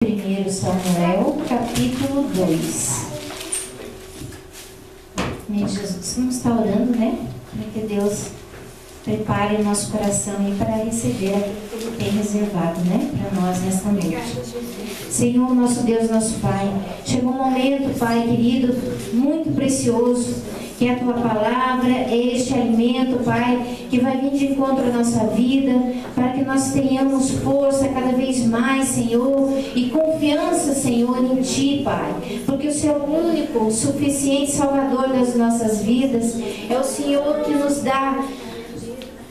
1 Samuel, capítulo 2. Jesus, vamos estar orando, né? Para que Deus prepare o nosso coração aí para receber aquilo que Ele tem reservado, né? Para nós nesta noite. Senhor, nosso Deus, nosso Pai, chegou um momento, Pai querido, muito precioso, que a Tua palavra é este alimento, Pai, que vai vir de encontro à nossa vida, para que nós tenhamos força cada vez mais, Senhor, e confiança, Senhor, em Ti, Pai, porque o Senhor é o único, suficiente Salvador das nossas vidas, é o Senhor que nos dá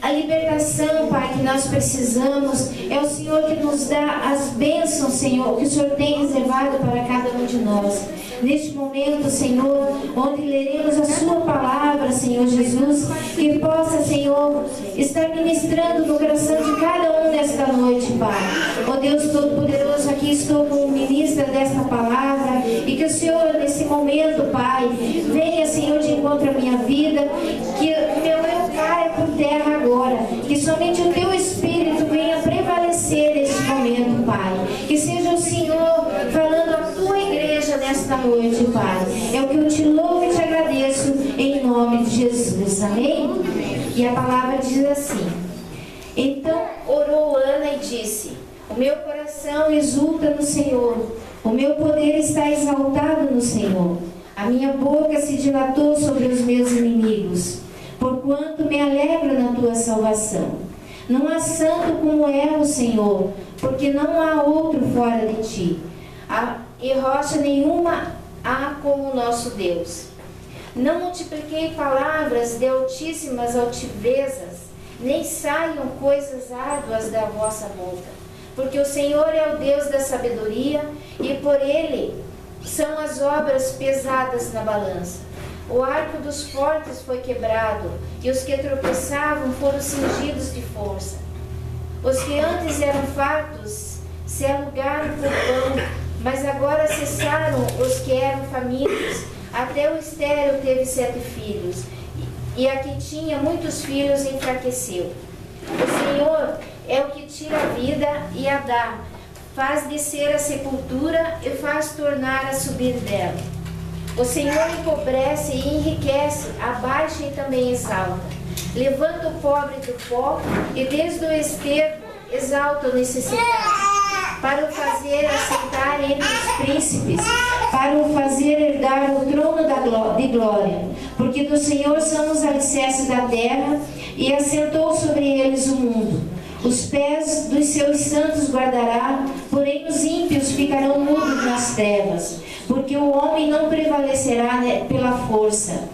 a libertação, Pai, que nós precisamos, é o Senhor que nos dá as bênçãos, Senhor, que o Senhor tem reservado para cada um de nós. Neste momento, Senhor, onde leremos a Sua palavra, Senhor Jesus, que possa, Senhor, estar ministrando no coração de cada um nesta noite, Pai. Ó Deus Todo-Poderoso, aqui estou como ministra desta palavra, e que o Senhor, nesse momento, Pai, venha, Senhor, de encontro à minha vida, que o meu eu caia por terra agora, que somente o Teu Espírito venha prevalecer neste momento, Pai. Que seja o Senhor falando à Tua igreja nesta noite, Pai. É o que eu Te louvo e Te agradeço em nome de Jesus. Amém? E a palavra diz assim: então orou Ana e disse: o meu coração exulta no Senhor, o meu poder está exaltado no Senhor. A minha boca se dilatou sobre os meus inimigos, porquanto me alegro na Tua salvação. Não há santo como é o Senhor, porque não há outro fora de Ti. E rocha nenhuma há como o nosso Deus. Não multipliquei palavras de altíssimas altivezas, nem saiam coisas árduas da vossa boca. Porque o Senhor é o Deus da sabedoria, e por Ele são as obras pesadas na balança. O arco dos fortes foi quebrado, e os que tropeçavam foram cingidos de força. Os que antes eram fartos se alugaram por pão, mas agora cessaram os que eram famintos. Até o estéril teve 7 filhos, e a que tinha muitos filhos enfraqueceu. O Senhor é o que tira a vida e a dá, faz descer a sepultura e faz tornar a subir dela. O Senhor empobrece e enriquece, abaixa e também exalta. Levanta o pobre do pó e desde o esterco exalta o necessitado, para o fazer assentar entre os príncipes, para o fazer herdar o trono de glória. Porque do Senhor são os alicerces da terra, e assentou sobre eles o mundo. Os pés dos seus santos guardará, porém os ímpios ficarão mudos nas trevas, porque o homem não prevalecerá pela força.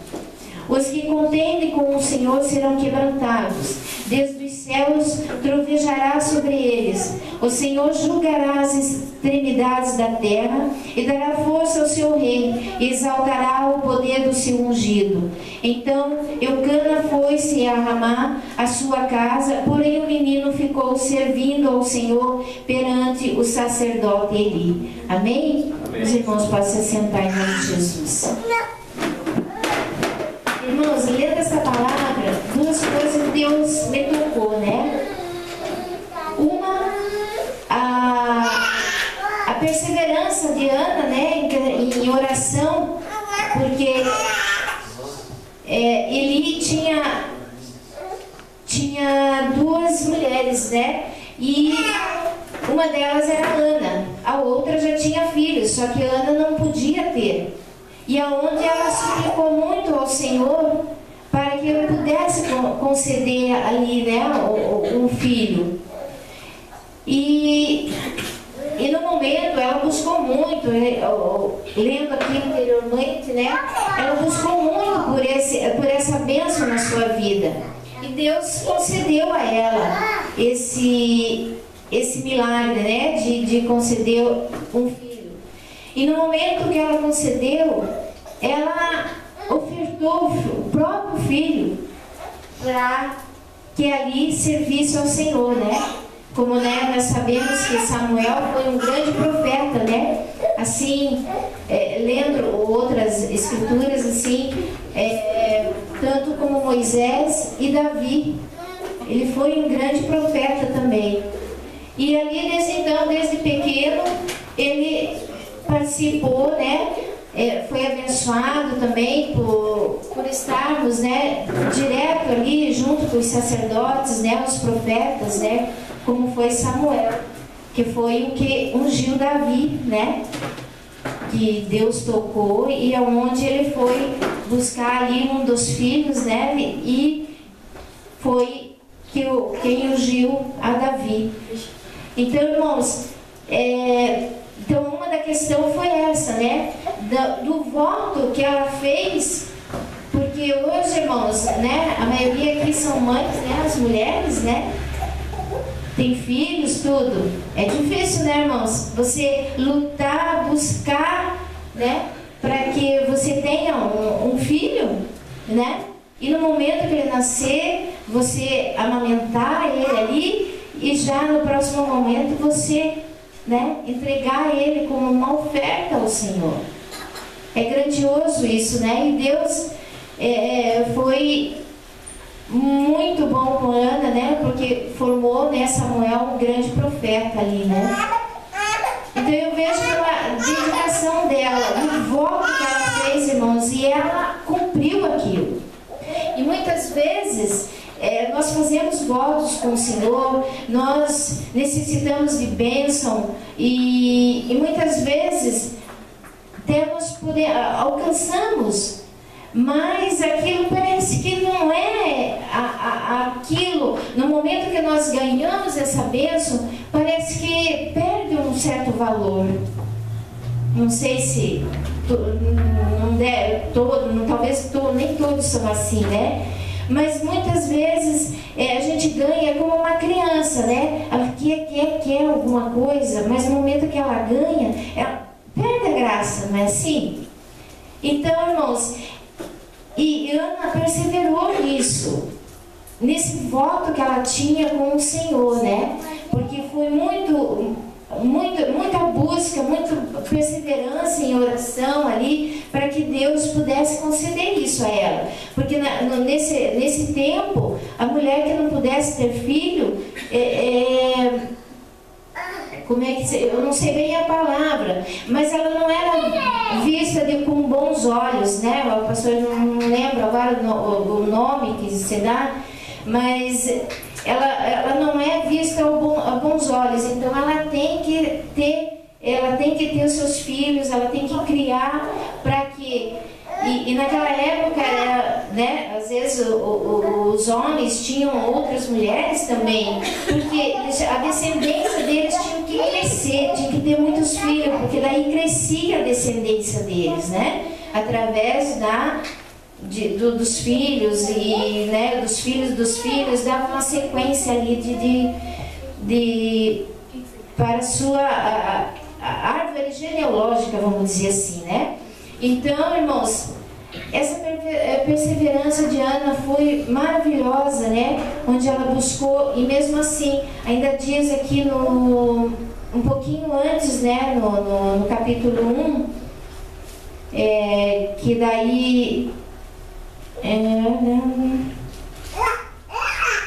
Os que contendem com o Senhor serão quebrantados, desde os céus trovejará sobre eles. O Senhor julgará as extremidades da terra e dará força ao seu rei, e exaltará o poder do seu ungido. Então Eucana foi-se a Ramá, a sua casa, porém o menino ficou servindo ao Senhor perante o sacerdote Eli. Amém? Amém. Os irmãos podem se assentar em nome de Jesus. Irmãos, lendo essa palavra, duas coisas Deus me tocou, né? Uma, a perseverança de Ana, né, em oração, porque Eli tinha 2 mulheres, né? E uma delas era Ana, a outra já tinha filhos, só que Ana não podia ter. E aonde ela suplicou muito ao Senhor para que ele pudesse conceder ali, né, um filho. E no momento ela buscou muito, lendo aqui anteriormente, né, ela buscou muito por essa bênção na sua vida. E Deus concedeu a ela esse milagre, né, de conceder um filho. E no momento que ela concedeu, ela ofertou o próprio filho para que ali servisse ao Senhor, né? Como, né, nós sabemos que Samuel foi um grande profeta, né? Assim, lendo outras escrituras, assim, tanto como Moisés e Davi. Ele foi um grande profeta também. E ali, desde então, desde pequeno, ele ele participou, né? Foi abençoado também por estarmos, né, direto ali junto com os sacerdotes, né, os profetas, né, como foi Samuel, que foi o que ungiu Davi, né, que Deus tocou e aonde ele foi buscar ali um dos filhos, né, e foi quem ungiu a Davi. Então, irmãos, então uma da questão foi essa, né, do voto que ela fez, porque hoje, irmãos, né, a maioria aqui são mães, né, as mulheres, né, tem filhos, tudo. É difícil, né, irmãos, você lutar, buscar, né, para que você tenha um filho, né, e no momento que ele nascer, você amamentar ele ali e já no próximo momento você, né, entregar ele como uma oferta ao Senhor. É grandioso isso, né? E Deus foi muito bom com Ana, né? Porque formou, né, Samuel um grande profeta ali, né? Então eu vejo pela dedicação dela, o voto que ela fez, irmãos, e ela cumpriu aquilo. E muitas vezes nós fazemos votos com o Senhor, nós necessitamos de bênção e muitas vezes alcançamos, mas aquilo parece que não é aquilo. No momento que nós ganhamos essa bênção, parece que perde um certo valor. Não sei se talvez nem todos são assim, né? Mas muitas vezes a gente ganha como uma criança, né? Ela quer alguma coisa, mas no momento que ela ganha, ela perde a graça, não é assim? Então, irmãos, e Ana perseverou nisso, nesse voto que ela tinha com o Senhor, né? Porque foi muita busca, muita perseverança em oração ali, para que Deus pudesse conceder isso a ela. Porque nesse tempo, a mulher que não pudesse ter filho, eu não sei bem a palavra, mas ela não era vista com bons olhos, né? O pastor não lembra agora o nome que se dá, mas ela não é vista a bons olhos. Então ela tem que ter os seus filhos, ela tem que criar para que... E naquela época, né, às vezes os homens tinham outras mulheres também, porque a descendência deles tinha que crescer, tinha que ter muitos filhos, porque daí crescia a descendência deles, né? Através dos filhos e, né, dos filhos, dava uma sequência ali para a sua a árvore genealógica, vamos dizer assim, né? Então, irmãos, essa perseverança de Ana foi maravilhosa, né? Onde ela buscou, e mesmo assim, ainda diz aqui um pouquinho antes, né? No capítulo 1, que daí...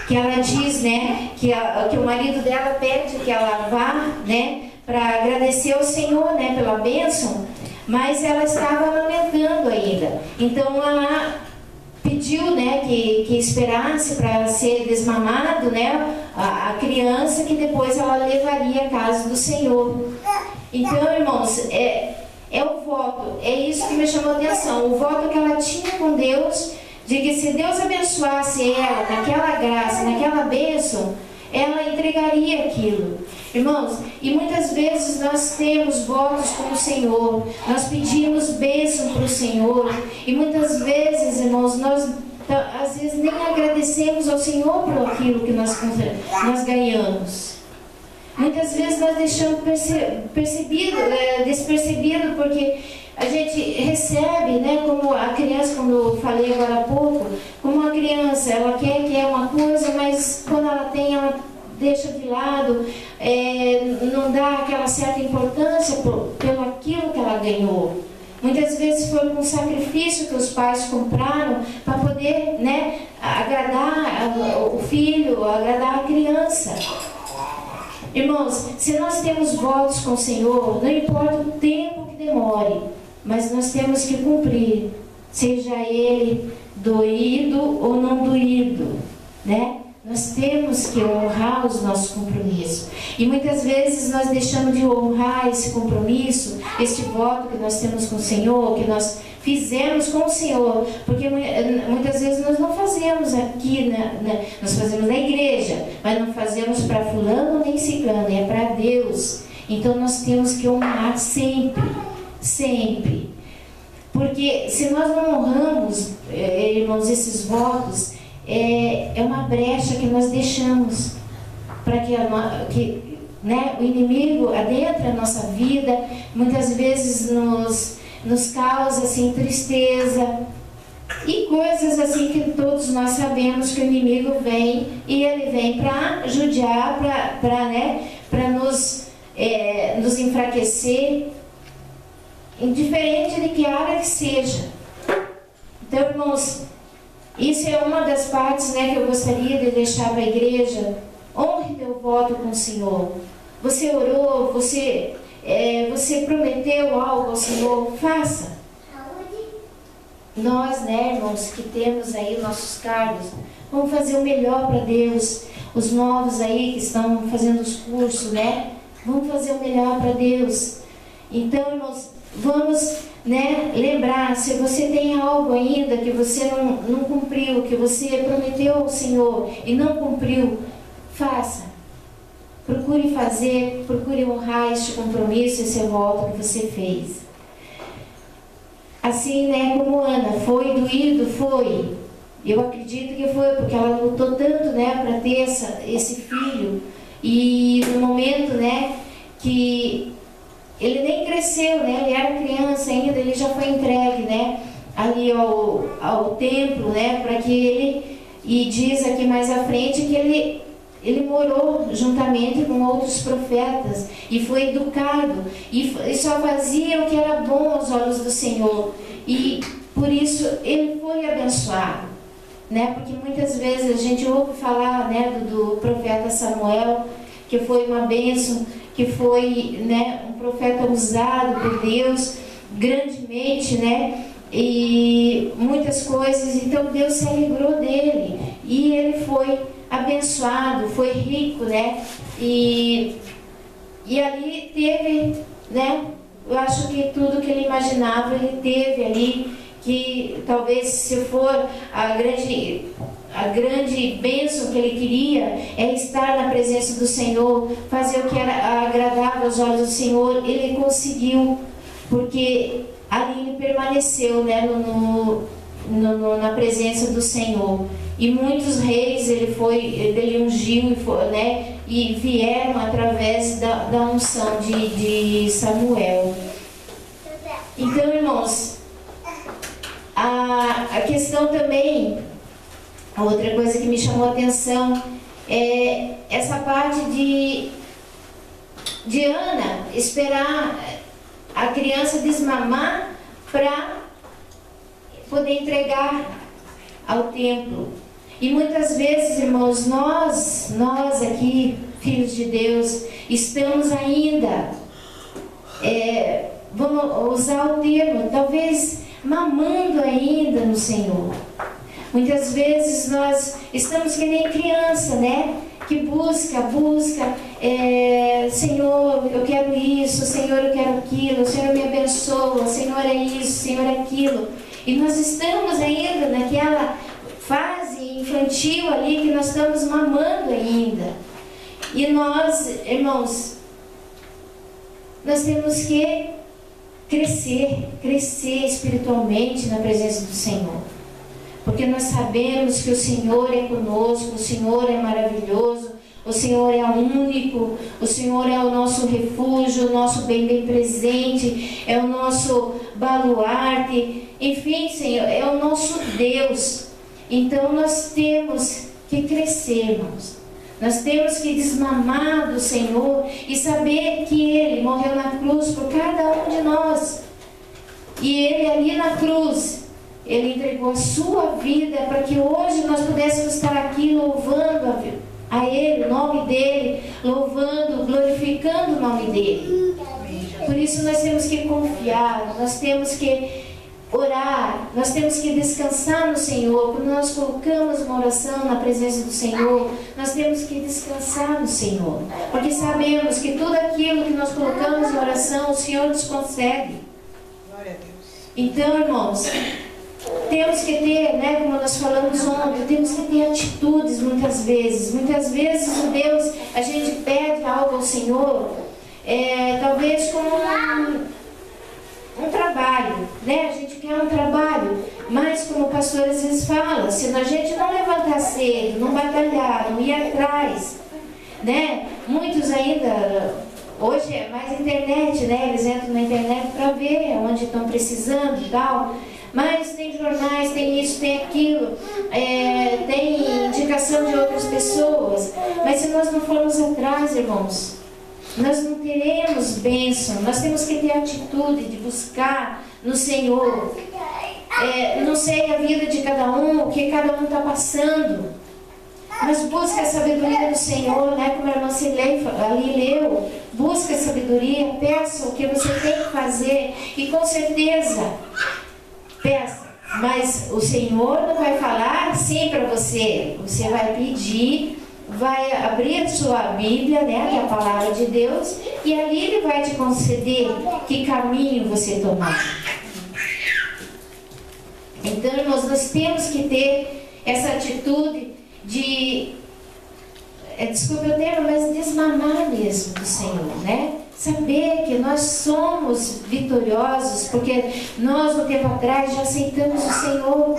que ela diz, né? Que o marido dela pede que ela vá, né? Para agradecer ao Senhor, né? Pela bênção. Mas ela estava amamentando ainda. Então ela pediu, né, que esperasse para ser desmamado, né, a criança, que depois ela levaria à casa do Senhor. Então, irmãos, é o voto, é isso que me chamou a atenção. O voto que ela tinha com Deus, de que se Deus abençoasse ela naquela graça, naquela bênção, ela entregaria aquilo. Irmãos, e muitas vezes nós temos votos com o Senhor, nós pedimos bênção para o Senhor, e muitas vezes, irmãos, nós às vezes nem agradecemos ao Senhor por aquilo que nós ganhamos. Muitas vezes nós deixamos despercebido, porque a gente recebe, né, como a criança, como eu falei agora há pouco, como a criança, ela quer uma coisa, mas quando ela tem, ela deixa de lado, não dá aquela certa importância pelo aquilo que ela ganhou. Muitas vezes foi um sacrifício que os pais compraram para poder, né, agradar o filho, agradar a criança. Irmãos, se nós temos votos com o Senhor, não importa o tempo que demore, mas nós temos que cumprir, seja ele doído ou não doído, né? Nós temos que honrar os nossos compromissos. E muitas vezes nós deixamos de honrar esse compromisso, este voto que nós temos com o Senhor, que nós fizemos com o Senhor, porque muitas vezes nós não fazemos aqui, nós fazemos na igreja, mas não fazemos para fulano nem ciclano, é para Deus. Então nós temos que honrar sempre, sempre. Porque se nós não honramos, irmãos, esses votos, é uma brecha que nós deixamos para que o inimigo adentre a nossa vida, muitas vezes nos causa assim, tristeza e coisas assim que todos nós sabemos que o inimigo vem, e ele vem para judiar, para nos enfraquecer, indiferente de que área que seja. Então, irmãos, isso é uma das partes, que eu gostaria de deixar para a igreja. Honre teu voto com o Senhor. Você orou, você prometeu algo ao Senhor, faça. Nós, irmãos, que temos aí nossos cargos, vamos fazer o melhor para Deus. Os novos aí que estão fazendo os cursos, vamos fazer o melhor para Deus. Então, irmãos, vamos lembrar, se você tem algo ainda que você não cumpriu, que você prometeu ao Senhor e não cumpriu, faça. Procure fazer, procure honrar este compromisso, esse voto que você fez. Assim, como Ana, foi doído? Foi. Eu acredito que foi, porque ela lutou tanto, para ter esse filho. E no momento, que ele nem cresceu, ele era criança ainda, ele já foi entregue, ali ao templo, para que ele, e diz aqui mais à frente que ele morou juntamente com outros profetas e foi educado e só fazia o que era bom aos olhos do Senhor, e por isso ele foi abençoado, porque muitas vezes a gente ouve falar, do profeta Samuel, que foi uma bênção, que foi, um profeta usado por Deus grandemente, e muitas coisas. Então Deus se alegrou dele e ele foi abençoado, foi rico, e ali teve, eu acho que tudo que ele imaginava ele teve ali, que talvez, se for a grande bênção que ele queria é estar na presença do Senhor, fazer o que era agradável aos olhos do Senhor, ele conseguiu, porque ali ele permaneceu, na presença do Senhor. E muitos reis ele ungiu, e vieram através da unção de Samuel. Então, irmãos, a questão também, a outra coisa que me chamou a atenção é essa parte de Ana esperar a criança desmamar para poder entregar ao templo. E muitas vezes, irmãos, nós aqui, filhos de Deus, estamos ainda, vamos usar o termo, talvez mamando ainda no Senhor. Muitas vezes nós estamos que nem criança, que busca, Senhor, eu quero isso, Senhor, eu quero aquilo, Senhor, me abençoa, Senhor, é isso, Senhor, é aquilo. E nós estamos ainda naquela fase infantil ali, que nós estamos mamando ainda. E nós, irmãos, nós temos que crescer espiritualmente na presença do Senhor. Porque nós sabemos que o Senhor é conosco, o Senhor é maravilhoso, o Senhor é único, o Senhor é o nosso refúgio, o nosso bem presente, é o nosso baluarte, enfim, Senhor, é o nosso Deus. Então nós temos que crescer, irmãos. Nós temos que desmamar do Senhor e saber que Ele morreu na cruz por cada um de nós. E Ele ali na cruz, Ele entregou a sua vida para que hoje nós pudéssemos estar aqui louvando a Ele, o nome dEle, louvando, glorificando o nome dEle. Por isso nós temos que confiar, nós temos que orar, nós temos que descansar no Senhor. Quando nós colocamos uma oração na presença do Senhor, nós temos que descansar no Senhor, porque sabemos que tudo aquilo que nós colocamos em oração, o Senhor nos concede. Glória a Deus. Então, irmãos, temos que ter, né, como nós falamos ontem, temos que ter atitudes muitas vezes. Muitas vezes, o Deus, a gente pede algo ao Senhor, talvez como um trabalho, né? A gente quer um trabalho, mas como o pastor às vezes fala, se a gente não levantar cedo, não batalhar, não ir atrás, né? Muitos ainda, hoje é mais internet, né? Eles entram na internet para ver onde estão precisando e tal, mas tem jornais, tem isso, tem aquilo, tem indicação de outras pessoas, mas se nós não formos atrás, irmãos, nós não teremos bênção. Nós temos que ter a atitude de buscar no Senhor. Não sei a vida de cada um, o que cada um está passando, mas busca a sabedoria do Senhor, né? Como a irmã Cilei ali leu, busca a sabedoria, peça o que você tem que fazer, e com certeza, peça. Mas o Senhor não vai falar assim para você. Você vai pedir, vai abrir a sua Bíblia, né, que é a palavra de Deus, e ali Ele vai te conceder que caminho você tomar. Então, irmãos, nós temos que ter essa atitude de, desculpe o termo, mas desmamar mesmo do Senhor, né? Saber que nós somos vitoriosos, porque nós, no tempo atrás, já aceitamos o Senhor.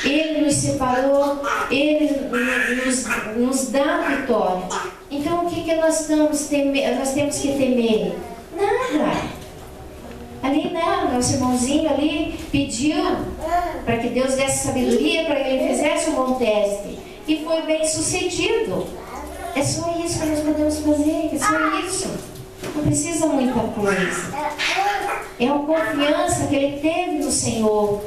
Ele nos separou, Ele nos dá a vitória. Então, o que nós temos que temer? Nada. Ali, né, nosso irmãozinho ali pediu para que Deus desse sabedoria, para que ele fizesse um bom teste. E foi bem sucedido. É só isso que nós podemos fazer, é só isso. Não precisa muita coisa. É a confiança que ele teve no Senhor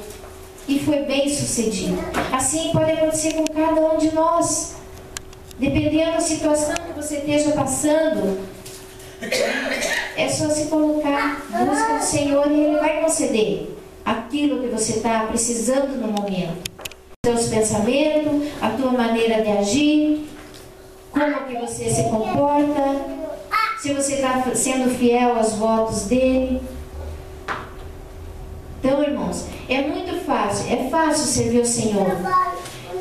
e foi bem sucedido. Assim pode acontecer com cada um de nós. Dependendo da situação que você esteja passando, é só se colocar, busca o Senhor e Ele vai conceder aquilo que você está precisando no momento. Seus pensamentos, a tua maneira de agir, como que você se comporta, se você está sendo fiel aos votos dele. Então, irmãos, é muito fácil, é fácil servir o Senhor,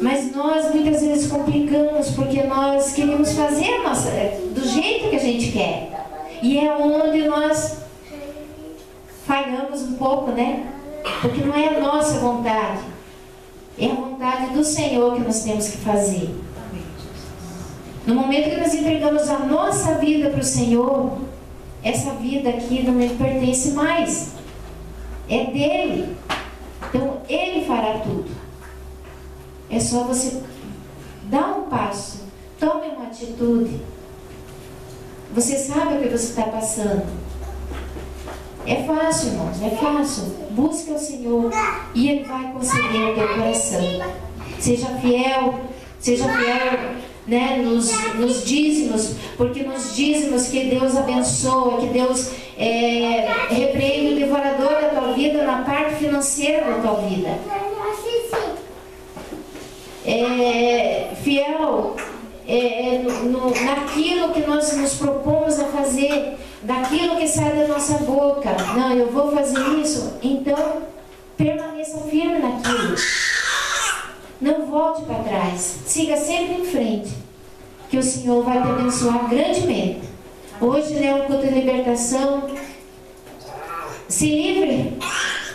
mas nós muitas vezes complicamos porque nós queremos fazer do jeito que a gente quer, e é onde nós falhamos um pouco, né? Porque não é a nossa vontade, é a vontade do Senhor que nós temos que fazer. No momento que nós entregamos a nossa vida para o Senhor, essa vida aqui não me pertence mais, é dele. Então Ele fará tudo. É só você dar um passo, tome uma atitude. Você sabe o que você está passando. É fácil, irmãos, é fácil. Busque o Senhor e Ele vai conceder o teu coração. Seja fiel, né, nos dízimos, porque nos dízimos que Deus abençoa, que Deus repreende o devorador da tua vida na parte financeira da tua vida. Fiel naquilo que nós nos propomos a fazer, daquilo que sai da nossa boca. Não, eu vou fazer isso, então permaneça firme naquilo. Não volte para trás, siga sempre em frente, que o Senhor vai te abençoar grandemente. Hoje, né, um culto de libertação. Se livre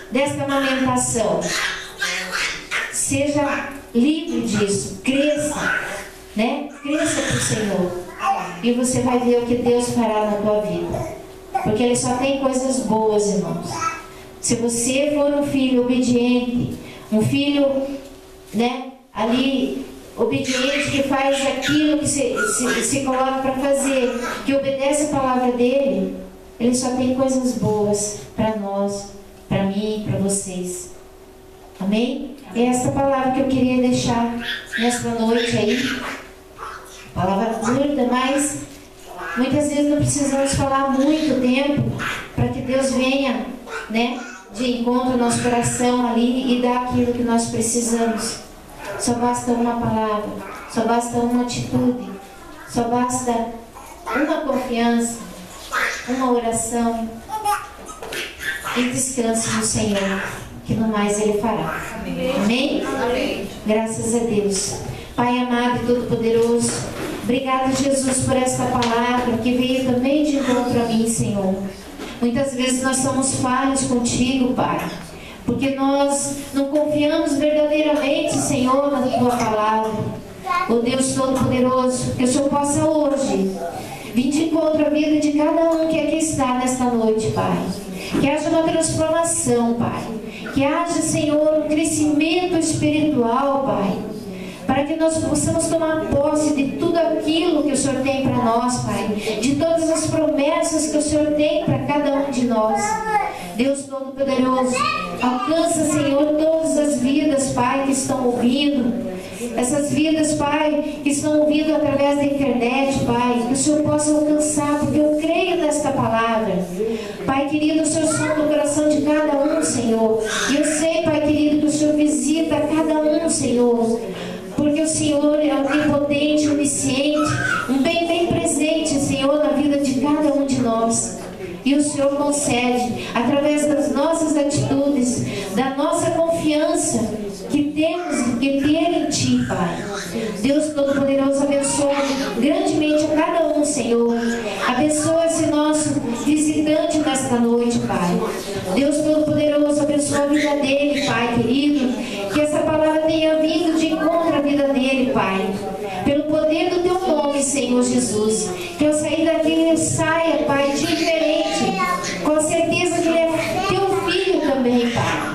desta amamentação, seja livre disso, cresça, né? Cresça para o Senhor, e você vai ver o que Deus fará na tua vida, porque Ele só tem coisas boas, irmãos. Se você for um filho obediente, um filho, né, ali obediente, que faz aquilo que se coloca para fazer, que obedece a palavra dele, Ele só tem coisas boas para nós, para mim, para vocês. Amém? É essa palavra que eu queria deixar nesta noite aí. Palavra curta, mas muitas vezes não precisamos falar muito tempo para que Deus venha, né, de encontro ao nosso coração ali e dar aquilo que nós precisamos. Só basta uma palavra, só basta uma atitude, só basta uma confiança, uma oração e descanse no Senhor, que no mais Ele fará. Amém? Amém. Graças a Deus. Pai amado e todo-poderoso, obrigado, Jesus, por esta palavra que veio também de encontro a mim, Senhor. Muitas vezes nós somos falhos contigo, Pai, porque nós não confiamos verdadeiramente, Senhor, na Tua palavra. Ó Deus Todo-Poderoso, que o Senhor possa hoje vir de encontro à vida de cada um que aqui está nesta noite, Pai. Que haja uma transformação, Pai. Que haja, Senhor, um crescimento espiritual, Pai. Para que nós possamos tomar posse de tudo aquilo que o Senhor tem para nós, Pai. De todas as promessas que o Senhor tem para cada um de nós. Deus Todo-Poderoso, alcança, Senhor, todas as vidas, Pai, que estão ouvindo. Essas vidas, Pai, que estão ouvindo através da internet, Pai, que o Senhor possa alcançar, porque eu creio nesta palavra. Pai querido, o Senhor sonda o coração de cada um, Senhor. E eu sei, Pai querido, que o Senhor visita cada um, Senhor. Porque o Senhor é onipotente, onisciente, um bem presente, Senhor, na vida de cada um de nós. E o Senhor concede, através das nossas atitudes, da nossa confiança que temos que ter em Ti, Pai. Deus Todo-Poderoso, abençoa grandemente a cada um, Senhor. Abençoa esse nosso visitante nesta noite, Pai. Deus Todo-Poderoso, abençoa a vida dele, Pai querido. Que essa palavra tenha vindo de encontro à vida dele, Pai. Pelo poder do Teu nome, Senhor Jesus. Que ao sair daqui ele saia, Pai, diferente. Com a certeza que ele é Teu filho também, Pai.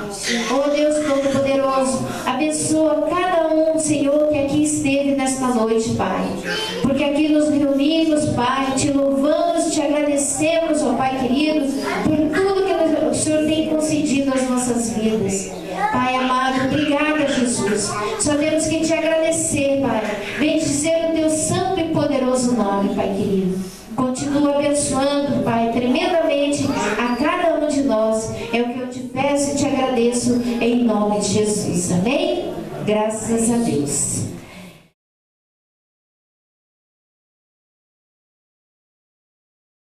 Oh Deus Todo-Poderoso, abençoa cada um, Senhor, que aqui esteve nesta noite, Pai. Porque aqui nos reunimos, Pai, Te louvamos, Te agradecemos, ó Pai querido, por tudo que o Senhor tem concedido às nossas vidas. Pai amado, obrigada, Jesus. Só temos que Te agradecer, Pai. Bendizer o Teu santo e poderoso nome, Pai querido. Continua abençoando, Pai, tremendamente a cada um de nós. É o que eu Te peço e Te agradeço em nome de Jesus. Amém? Graças a Deus.